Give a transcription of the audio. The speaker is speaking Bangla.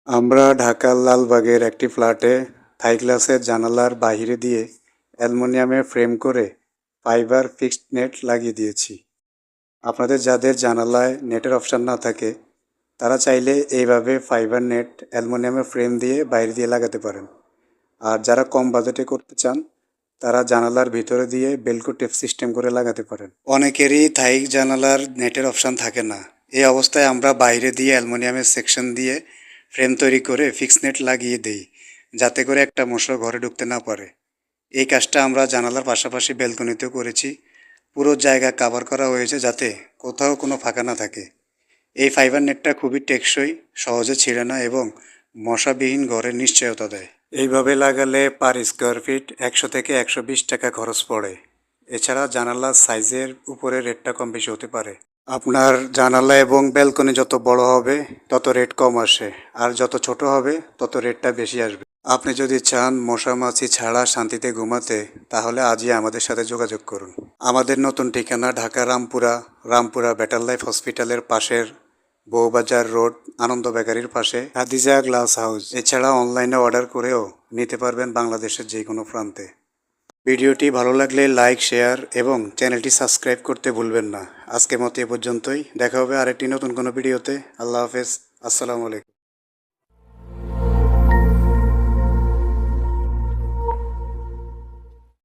আমরা ঢাকার লালবাগের একটি ফ্ল্যাটে থাই গ্লাসের জানালার বাহিরে দিয়ে অ্যালুমিনিয়ামের ফ্রেম করে ফাইবার ফিক্সড নেট লাগিয়ে দিয়েছি। আপনাদের যাদের জানালায় নেটের অপশান না থাকে তারা চাইলে এইভাবে ফাইবার নেট অ্যালুমিনিয়ামের ফ্রেম দিয়ে বাইরে দিয়ে লাগাতে পারেন। আর যারা কম বাজেটে করতে চান তারা জানালার ভিতরে দিয়ে বেলকো টেপ সিস্টেম করে লাগাতে পারেন। অনেকেরই থাই জানালার নেটের অপশান থাকে না। এই অবস্থায় আমরা বাইরে দিয়ে অ্যালুমিনিয়ামের সেকশন দিয়ে ফ্রেম তৈরি করে ফিক্স নেট লাগিয়ে দেই, যাতে করে একটা মশা ঘরে ঢুকতে না পারে। এই কাজটা আমরা জানালার পাশাপাশি ব্যালকনিতেও করেছি। পুরো জায়গা কাভার করা হয়েছে যাতে কোথাও কোনো ফাঁকা না থাকে। এই ফাইবার নেটটা খুবই টেকসই, সহজে ছিঁড়ে না এবং মশাবিহীন ঘরের নিশ্চয়তা দেয়। এইভাবে লাগালে পার স্কোয়ার ফিট 100 থেকে 120 টাকা খরচ পড়ে। এছাড়া জানালার সাইজের উপরে রেটটা কম বেশি হতে পারে। আপনার জানালা এবং ব্যালকনি যত বড় হবে তত রেট কম আসে, আর যত ছোট হবে তত রেটটা বেশি আসবে। আপনি যদি চান মশা মাছি ছাড়া শান্তিতে ঘুমাতে, তাহলে আজই আমাদের সাথে যোগাযোগ করুন। আমাদের নতুন ঠিকানা ঢাকা রামপুরা বেটার লাইফ হসপিটালের পাশের বউবাজার রোড, আনন্দ বেকারির পাশে খাদিজা গ্লাস হাউস। এছাড়া অনলাইনে অর্ডার করেও নিতে পারবেন বাংলাদেশের যে কোনো প্রান্তে। ভিডিওটি ভালো লাগলে লাইক, শেয়ার এবং চ্যানেলটি সাবস্ক্রাইব করতে ভুলবেন না। আজকের মতো এ পর্যন্তই। দেখা হবে আরেকটি নতুন কোনো ভিডিওতে। আল্লাহ হাফেজ। আসসালামু আলাইকুম।